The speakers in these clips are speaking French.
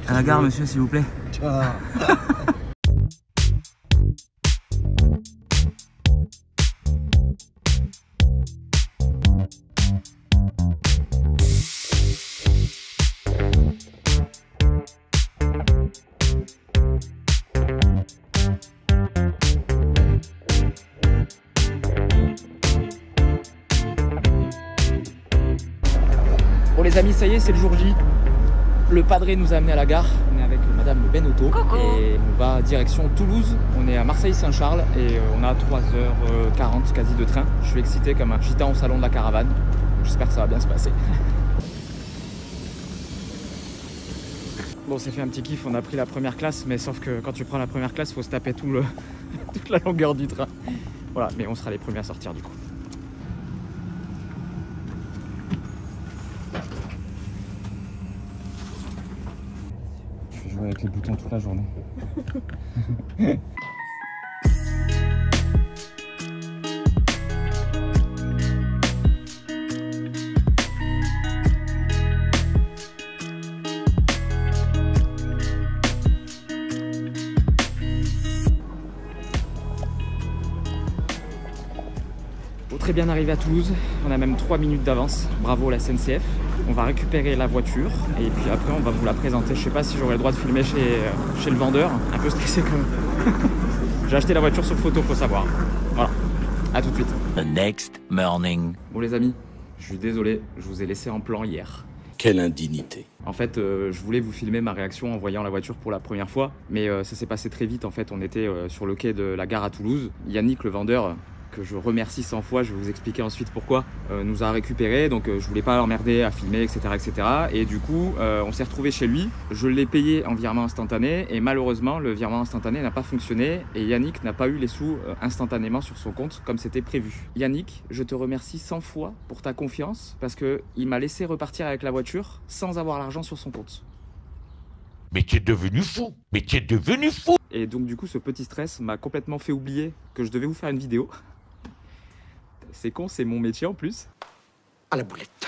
À la gare, monsieur, s'il vous plaît. Ciao. Bon les amis, ça y est, c'est le jour J. Le padré nous a amené à la gare. On est avec madame Benotto et on va direction Toulouse. On est à Marseille-Saint-Charles et on a 3h40 quasi de train. Je suis excité comme un gitan au salon de la caravane. J'espère que ça va bien se passer. Bon, c'est fait un petit kiff, on a pris la première classe, mais sauf que quand tu prends la première classe, il faut se taper toute la longueur du train. Voilà, mais on sera les premiers à sortir du coup. Je vais jouer avec les boutons toute la journée. Très bien arrivé à Toulouse, on a même 3 minutes d'avance, bravo la SNCF. On va récupérer la voiture et puis après on va vous la présenter. Je sais pas si j'aurai le droit de filmer chez le vendeur, un peu stressé quand même. J'ai acheté la voiture sur photo, faut savoir. Voilà, à tout de suite. The next morning. Bon les amis, je suis désolé, je vous ai laissé en plan hier. Quelle indignité. En fait, je voulais vous filmer ma réaction en voyant la voiture pour la première fois, mais ça s'est passé très vite en fait. On était sur le quai de la gare à Toulouse. Yannick, le vendeur, que je remercie 100 fois, je vais vous expliquer ensuite pourquoi, nous a récupéré, donc je voulais pas l'emmerder à filmer, etc. Et du coup, on s'est retrouvé chez lui, je l'ai payé en virement instantané, et malheureusement, le virement instantané n'a pas fonctionné, et Yannick n'a pas eu les sous instantanément sur son compte, comme c'était prévu. Yannick, je te remercie 100 fois pour ta confiance, parce qu'il m'a laissé repartir avec la voiture sans avoir l'argent sur son compte. Mais tu es devenu fou. Mais tu es devenu fou. Et donc du coup, ce petit stress m'a complètement fait oublier que je devais vous faire une vidéo. C'est con, c'est mon métier en plus. À la boulette.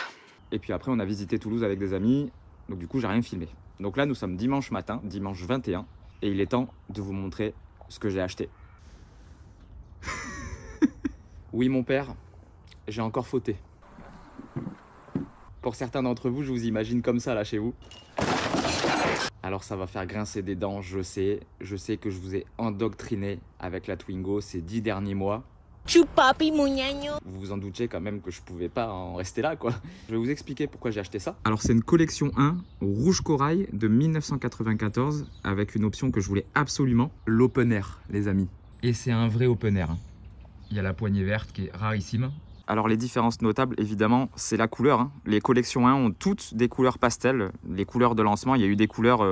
Et puis après, on a visité Toulouse avec des amis. Donc du coup, j'ai rien filmé. Donc là, nous sommes dimanche matin, dimanche 21. Et il est temps de vous montrer ce que j'ai acheté. Oui, mon père, j'ai encore fauté. Pour certains d'entre vous, je vous imagine comme ça là chez vous. Alors ça va faire grincer des dents, je sais. Je sais que je vous ai endoctriné avec la Twingo ces 10 derniers mois. Chupapi muñeño. Vous vous en doutiez quand même que je pouvais pas en rester là quoi. Je vais vous expliquer pourquoi j'ai acheté ça. Alors c'est une collection 1 rouge corail de 1994 avec une option que je voulais absolument, l'open air les amis. Et c'est un vrai open air. Il y a la poignée verte qui est rarissime. Alors les différences notables évidemment c'est la couleur. Les collections 1 ont toutes des couleurs pastel. Les couleurs de lancement, il y a eu des couleurs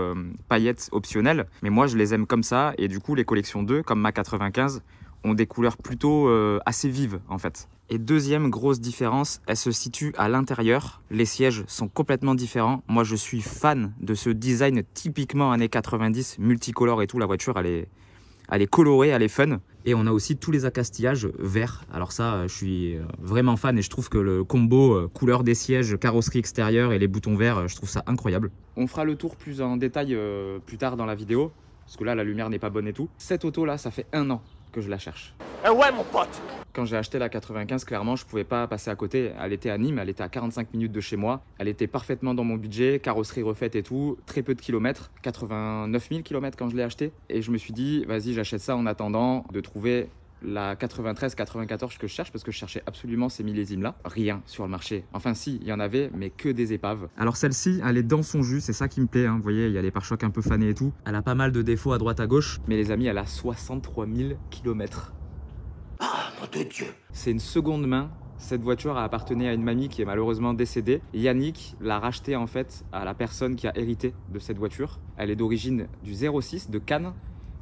paillettes optionnelles. Mais moi je les aime comme ça et du coup les collections 2 comme ma 95 ont des couleurs plutôt assez vives en fait. Et deuxième grosse différence, elle se situe à l'intérieur. Les sièges sont complètement différents. Moi je suis fan de ce design typiquement années 90, multicolore et tout. La voiture elle est colorée, elle est fun. Et on a aussi tous les accastillages verts. Alors ça, je suis vraiment fan et je trouve que le combo couleur des sièges, carrosserie extérieure et les boutons verts, je trouve ça incroyable. On fera le tour plus en détail plus tard dans la vidéo, parce que là, la lumière n'est pas bonne et tout. Cette auto là, ça fait 1 an que je la cherche. Ouais, mon pote. Quand j'ai acheté la 95, clairement, je pouvais pas passer à côté. Elle était à Nîmes, elle était à 45 minutes de chez moi. Elle était parfaitement dans mon budget, carrosserie refaite et tout. Très peu de kilomètres, 89 000 kilomètres quand je l'ai acheté. Et je me suis dit, vas-y, j'achète ça en attendant de trouver la 93-94 que je cherche, parce que je cherchais absolument ces millésimes-là. Rien sur le marché. Enfin si, il y en avait, mais que des épaves. Alors celle-ci, elle est dans son jus, c'est ça qui me plaît. Vous voyez, il y a les pare-chocs un peu fanés et tout. Elle a pas mal de défauts à droite à gauche. Mais les amis, elle a 63 000 kilomètres. Ah, mon de Dieu. C'est une seconde main. Cette voiture a appartenu à une mamie qui est malheureusement décédée. Yannick l'a rachetée en fait à la personne qui a hérité de cette voiture. Elle est d'origine du 06 de Cannes.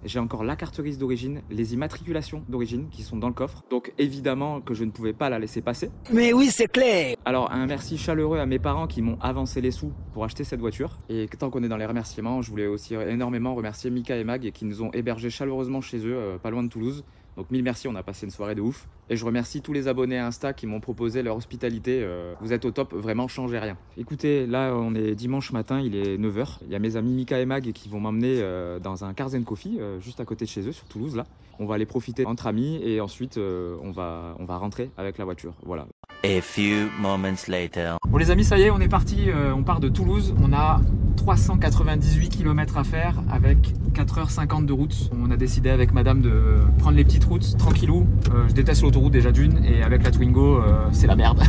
J'ai encore la carte grise d'origine, les immatriculations d'origine qui sont dans le coffre. Donc évidemment que je ne pouvais pas la laisser passer. Mais oui, c'est clair. Alors un merci chaleureux à mes parents qui m'ont avancé les sous pour acheter cette voiture. Et tant qu'on est dans les remerciements, je voulais aussi énormément remercier Mika et Mag qui nous ont hébergés chaleureusement chez eux, pas loin de Toulouse. Donc mille merci, on a passé une soirée de ouf. Et je remercie tous les abonnés à Insta qui m'ont proposé leur hospitalité. Vous êtes au top, vraiment, changez rien. Écoutez, là on est dimanche matin, il est 9 h. Il y a mes amis Mika et Mag qui vont m'emmener dans un Cars & Coffee, juste à côté de chez eux, sur Toulouse là. On va aller profiter entre amis et ensuite on va rentrer avec la voiture, voilà. A few moments later. Bon les amis, ça y est, on est parti, on part de Toulouse. On a 398 km à faire avec 4h50 de route. On a décidé avec madame de prendre les petites routes, tranquillou. Je déteste l'autoroute déjà d'une, et avec la Twingo, c'est la merde.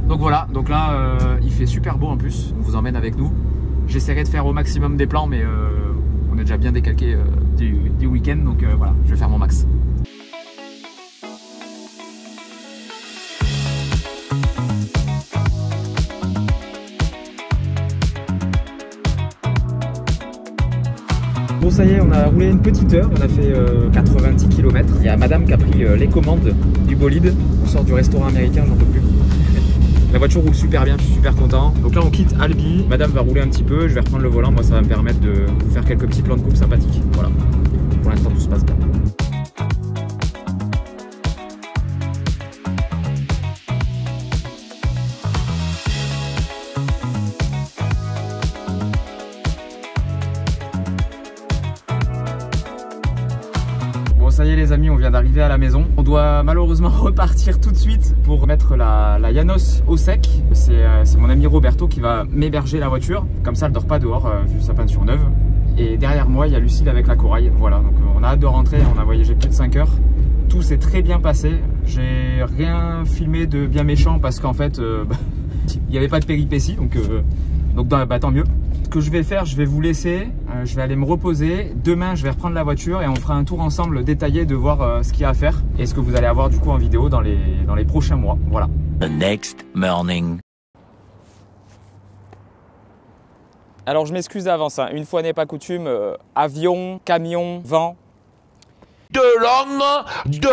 Donc voilà, donc là, il fait super beau en plus. On vous emmène avec nous. J'essaierai de faire au maximum des plans, mais on est déjà bien décalqué du week-end, donc voilà, je vais faire mon max. Bon ça y est, on a roulé une petite heure, on a fait 90 km. Il y a madame qui a pris les commandes du bolide. On sort du restaurant américain, j'en peux plus. La voiture roule super bien, je suis super content. Donc là on quitte Albi, madame va rouler un petit peu, je vais reprendre le volant, moi ça va me permettre de vous faire quelques petits plans de coupe sympathiques. Voilà, pour l'instant tout se passe bien. Ça y est les amis, on vient d'arriver à la maison. On doit malheureusement repartir tout de suite pour mettre la Yanos au sec. C'est mon ami Roberto qui va m'héberger la voiture. Comme ça elle dort pas dehors, vu sa peinture neuve. Et derrière moi il y a Lucille avec la corail. Voilà, donc on a hâte de rentrer, on a voyagé plus de 5 heures. Tout s'est très bien passé. J'ai rien filmé de bien méchant parce qu'en fait il n'y avait pas de péripéties, donc tant mieux. Ce que je vais faire, je vais vous laisser, je vais aller me reposer. Demain, je vais reprendre la voiture et on fera un tour ensemble détaillé de voir ce qu'il y a à faire et ce que vous allez avoir du coup en vidéo dans les prochains mois. Voilà. The next morning. Alors je m'excuse d'avance, hein. Une fois n'est pas coutume, avion, camion, vent. De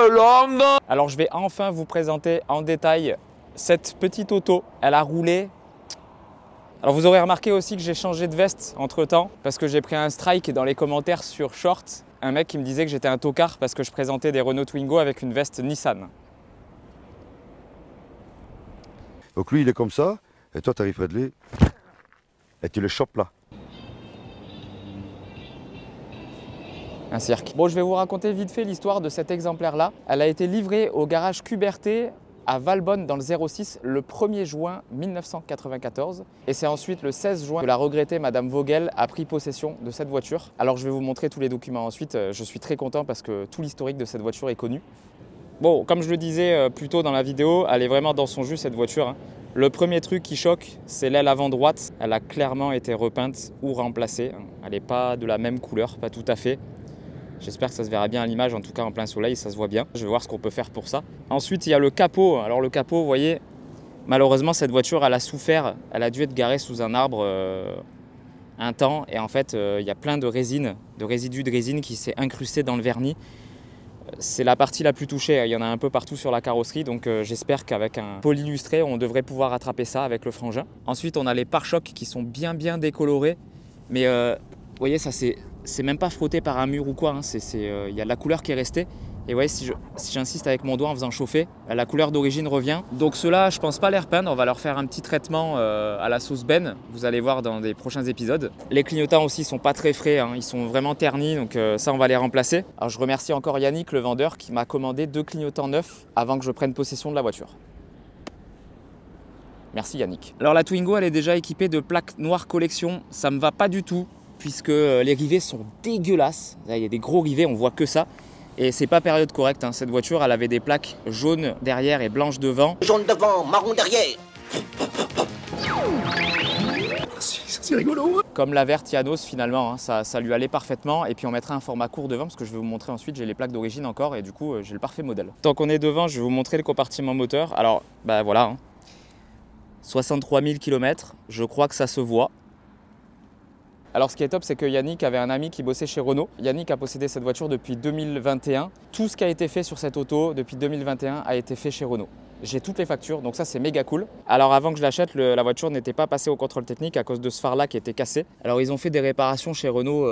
langue. Alors je vais enfin vous présenter en détail cette petite auto. Elle a roulé. Alors vous aurez remarqué aussi que j'ai changé de veste entre temps parce que j'ai pris un strike dans les commentaires sur Short. Un mec qui me disait que j'étais un tocard parce que je présentais des Renault Twingo avec une veste Nissan. Donc lui il est comme ça, et toi tu arrives près de lui, et tu le chopes là. Un cirque. Bon, je vais vous raconter vite fait l'histoire de cet exemplaire-là. Elle a été livrée au garage Cuberté à Valbonne dans le 06 le 1er juin 1994 et c'est ensuite le 16 juin que la regrettée Madame Vogel a pris possession de cette voiture. Alors je vais vous montrer tous les documents ensuite, je suis très content parce que tout l'historique de cette voiture est connu. Bon, comme je le disais plus tôt dans la vidéo, elle est vraiment dans son jus cette voiture, hein. Le premier truc qui choque, c'est l'aile avant droite. Elle a clairement été repeinte ou remplacée, hein. Elle n'est pas de la même couleur, pas tout à fait. J'espère que ça se verra bien à l'image, en tout cas en plein soleil, ça se voit bien. Je vais voir ce qu'on peut faire pour ça. Ensuite, il y a le capot. Alors le capot, vous voyez, malheureusement, cette voiture, elle a souffert. Elle a dû être garée sous un arbre un temps. Et en fait, il y a plein de résine, de résidus de résine qui s'est incrusté dans le vernis. C'est la partie la plus touchée. Il y en a un peu partout sur la carrosserie. Donc j'espère qu'avec un pôle illustré, on devrait pouvoir attraper ça avec le frangin. Ensuite, on a les pare-chocs qui sont bien décolorés. Mais vous voyez, ça c'est même pas frotté par un mur ou quoi, hein. Y a de la couleur qui est restée. Et vous voyez, si j'insiste avec mon doigt en faisant chauffer, la couleur d'origine revient. Donc ceux-là, je pense pas les repeindre, on va leur faire un petit traitement à la sauce Ben. Vous allez voir dans des prochains épisodes. Les clignotants aussi sont pas très frais, hein. Ils sont vraiment ternis, donc ça on va les remplacer. Alors je remercie encore Yannick, le vendeur, qui m'a commandé 2 clignotants neufs avant que je prenne possession de la voiture. Merci Yannick. Alors la Twingo, elle est déjà équipée de plaques noires collection, ça me va pas du tout, puisque les rivets sont dégueulasses. Là, il y a des gros rivets, on voit que ça. Et c'est pas période correcte, hein. Cette voiture, elle avait des plaques jaunes derrière et blanches devant. Jaune devant, marron derrière. C'est rigolo. Comme la verte Yanos finalement, hein. Ça lui allait parfaitement. Et puis on mettra un format court devant parce que je vais vous montrer ensuite, j'ai les plaques d'origine encore et du coup j'ai le parfait modèle. Tant qu'on est devant, je vais vous montrer le compartiment moteur. Alors bah voilà, hein. 63 000 km, je crois que ça se voit. Alors ce qui est top, c'est que Yannick avait un ami qui bossait chez Renault. Yannick a possédé cette voiture depuis 2021. Tout ce qui a été fait sur cette auto depuis 2021 a été fait chez Renault. J'ai toutes les factures, donc ça c'est méga cool. Alors avant que je l'achète, la voiture n'était pas passée au contrôle technique à cause de ce phare-là qui était cassé. Alors ils ont fait des réparations chez Renault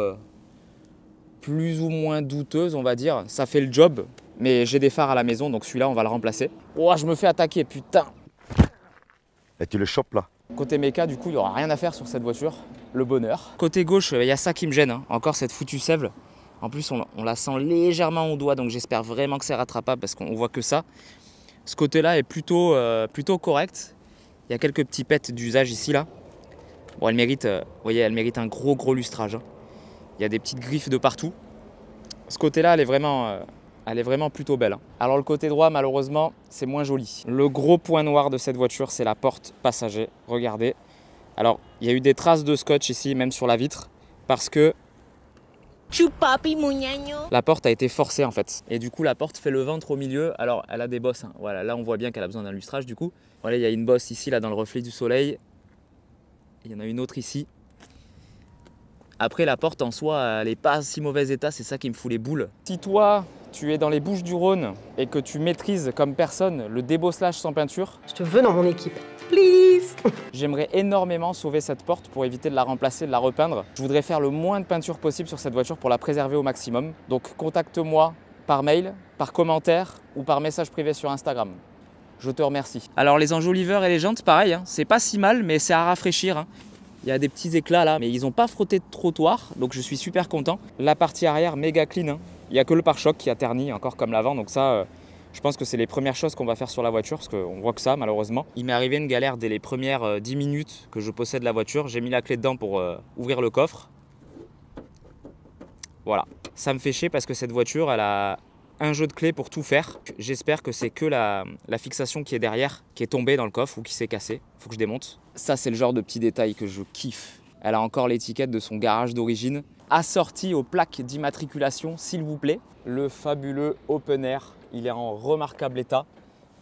plus ou moins douteuse, on va dire. Ça fait le job, mais j'ai des phares à la maison, donc celui-là, on va le remplacer. Oh, je me fais attaquer, putain. Et tu le chopes là. Côté méca, du coup, il n'y aura rien à faire sur cette voiture. Le bonheur. Côté gauche, il y a ça qui me gêne, hein. Encore cette foutue sève. En plus, on la sent légèrement au doigt, donc j'espère vraiment que c'est rattrapable parce qu'on voit que ça. Ce côté-là est plutôt correct. Il y a quelques petits pets d'usage ici, là. Bon, elle mérite, vous voyez, elle mérite un gros lustrage, hein. Il y a des petites griffes de partout. Ce côté-là, elle est vraiment plutôt belle, hein. Alors le côté droit, malheureusement, c'est moins joli. Le gros point noir de cette voiture, c'est la porte passager. Regardez. Alors, il y a eu des traces de scotch ici, même sur la vitre, parce que Chupapi muñeño. la porte a été forcée en fait. Et du coup, la porte fait le ventre au milieu. Alors, elle a des bosses, hein. Voilà, là, on voit bien qu'elle a besoin d'un lustrage du coup. Voilà, il y a une bosse ici, là, dans le reflet du soleil. Il y en a une autre ici. Après, la porte en soi, elle n'est pas en si mauvais état, c'est ça qui me fout les boules. Si toi, tu es dans les Bouches-du-Rhône et que tu maîtrises comme personne le débosselage sans peinture, Je te veux dans mon équipe. Please. j'aimerais énormément sauver cette porte pour éviter de la remplacer, de la repeindre. Je voudrais faire le moins de peinture possible sur cette voiture pour la préserver au maximum. Donc contacte-moi par mail, par commentaire ou par message privé sur Instagram. Je te remercie. Alors les enjoliveurs et les jantes, pareil, hein, c'est pas si mal, mais c'est à rafraîchir, hein. Il y a des petits éclats là, mais ils n'ont pas frotté de trottoir, donc je suis super content. La partie arrière, méga clean, hein. Il n'y a que le pare-choc qui a terni, encore comme l'avant, donc ça, je pense que c'est les premières choses qu'on va faire sur la voiture, parce qu'on voit que ça, malheureusement. Il m'est arrivé une galère dès les premières 10 minutes que je possède la voiture. J'ai mis la clé dedans pour ouvrir le coffre. Voilà. Ça me fait chier parce que cette voiture, elle a un jeu de clés pour tout faire. J'espère que c'est que la fixation qui est derrière, qui est tombée dans le coffre ou qui s'est cassée. Faut que je démonte. Ça, c'est le genre de petit détail que je kiffe. Elle a encore l'étiquette de son garage d'origine, assortie aux plaques d'immatriculation, s'il vous plaît. Le fabuleux Open Air, il est en remarquable état.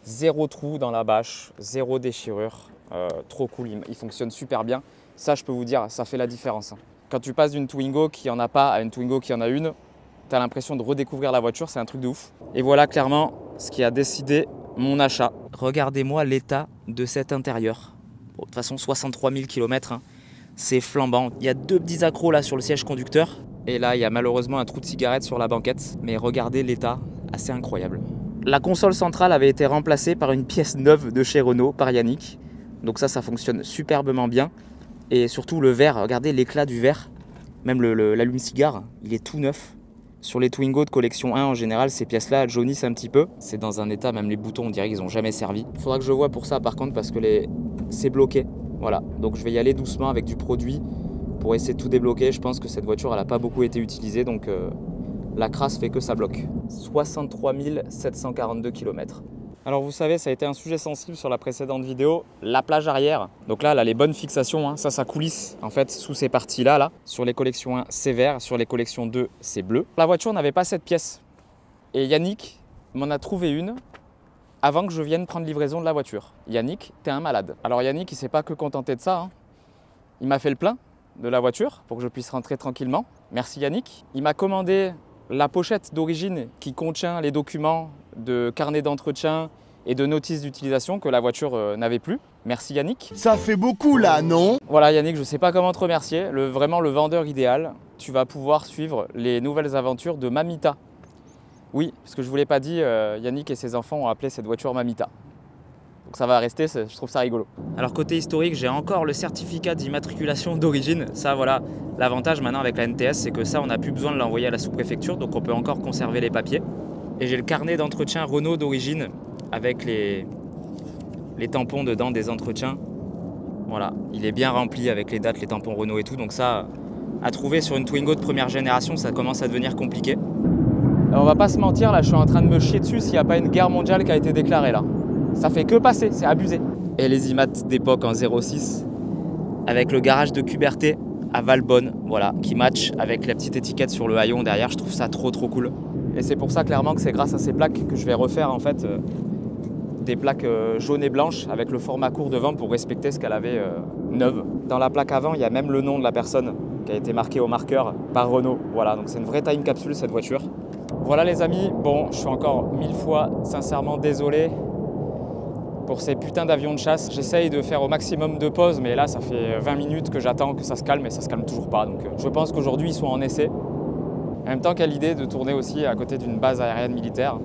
Zéro trou dans la bâche, zéro déchirure. Trop cool, il fonctionne super bien. Ça, je peux vous dire, ça fait la différence, hein. Quand tu passes d'une Twingo qui en a pas à une Twingo qui en a une, tu as l'impression de redécouvrir la voiture, c'est un truc de ouf. Et voilà clairement ce qui a décidé mon achat. Regardez-moi l'état de cet intérieur. Bon, de toute façon, 63 000 km, hein. C'est flambant. Il y a deux petits accros là sur le siège conducteur. Et là, il y a malheureusement un trou de cigarette sur la banquette. Mais regardez l'état, assez incroyable. La console centrale avait été remplacée par une pièce neuve de chez Renault, par Yannick. Donc ça fonctionne superbement bien. Et surtout le verre, regardez l'éclat du verre. Même l'allume-cigare, il est tout neuf. Sur les Twingo de collection 1, en général, ces pièces-là elles jaunissent un petit peu. C'est dans un état, même les boutons, on dirait qu'ils n'ont jamais servi. Il faudra que je vois pour ça, par contre, parce que c'est bloqué. Voilà, donc je vais y aller doucement avec du produit pour essayer de tout débloquer. Je pense que cette voiture, elle n'a pas beaucoup été utilisée, donc la crasse fait que ça bloque. 63 742 km. Alors vous savez, ça a été un sujet sensible sur la précédente vidéo, la plage arrière. Donc là, elle a les bonnes fixations, hein. Ça coulisse en fait sous ces parties-là. Là. Sur les collections 1, c'est vert, sur les collections 2, c'est bleu. La voiture n'avait pas cette pièce. Et Yannick m'en a trouvé une avant que je vienne prendre livraison de la voiture. Yannick, t'es un malade. Alors Yannick, il s'est pas que contenté de ça, hein. Il m'a fait le plein de la voiture pour que je puisse rentrer tranquillement. Merci Yannick. Il m'a commandé la pochette d'origine qui contient les documents de carnet d'entretien et de notice d'utilisation que la voiture n'avait plus. Merci Yannick. Ça fait beaucoup là, non? Voilà Yannick, je ne sais pas comment te remercier. Vraiment le vendeur idéal. Tu vas pouvoir suivre les nouvelles aventures de Mamita. Oui, parce que je ne vous l'ai pas dit, Yannick et ses enfants ont appelé cette voiture Mamita. Donc ça va rester, je trouve ça rigolo. Alors côté historique, j'ai encore le certificat d'immatriculation d'origine. Ça voilà, l'avantage maintenant avec la NTS, c'est que ça on n'a plus besoin de l'envoyer à la sous-préfecture, donc on peut encore conserver les papiers. Et j'ai le carnet d'entretien Renault d'origine avec les tampons dedans des entretiens. Voilà, il est bien rempli avec les dates, les tampons Renault et tout, donc ça, à trouver sur une Twingo de première génération, ça commence à devenir compliqué. Alors on va pas se mentir, là je suis en train de me chier dessus s'il n'y a pas une guerre mondiale qui a été déclarée là. Ça fait que passer, c'est abusé. Et les IMAT d'époque en 06 avec le garage de Cuberté à Valbonne, voilà, qui match avec la petite étiquette sur le haillon derrière. Je trouve ça trop cool. Et c'est pour ça clairement que c'est grâce à ces plaques que je vais refaire en fait des plaques jaunes et blanches avec le format court devant pour respecter ce qu'elle avait neuve. Dans la plaque avant, il y a même le nom de la personne qui a été marqué au marqueur par Renault. Voilà, donc c'est une vraie time capsule cette voiture. Voilà les amis, bon, je suis encore 1000 fois sincèrement désolé pour ces putains d'avions de chasse. J'essaye de faire au maximum de pauses, mais là ça fait 20 minutes que j'attends que ça se calme et ça se calme toujours pas. Donc je pense qu'aujourd'hui ils sont en essai. En même temps, quelle idée de tourner aussi à côté d'une base aérienne militaire.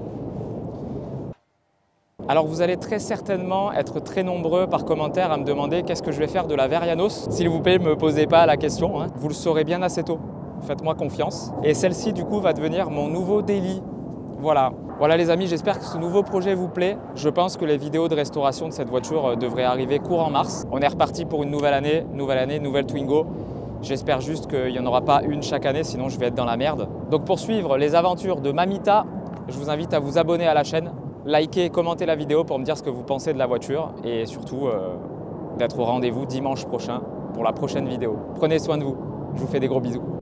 Alors vous allez très certainement être très nombreux par commentaire à me demander qu'est-ce que je vais faire de la Verianos. S'il vous plaît, ne me posez pas la question, hein. Vous le saurez bien assez tôt. Faites-moi confiance. Et celle-ci, du coup, va devenir mon nouveau daily. Voilà. Voilà les amis, j'espère que ce nouveau projet vous plaît. Je pense que les vidéos de restauration de cette voiture devraient arriver courant mars. On est reparti pour une nouvelle année, nouvelle Twingo. J'espère juste qu'il n'y en aura pas une chaque année, sinon je vais être dans la merde. Donc pour suivre les aventures de Mamita, je vous invite à vous abonner à la chaîne, liker et commenter la vidéo pour me dire ce que vous pensez de la voiture et surtout d'être au rendez-vous dimanche prochain pour la prochaine vidéo. Prenez soin de vous, je vous fais des gros bisous.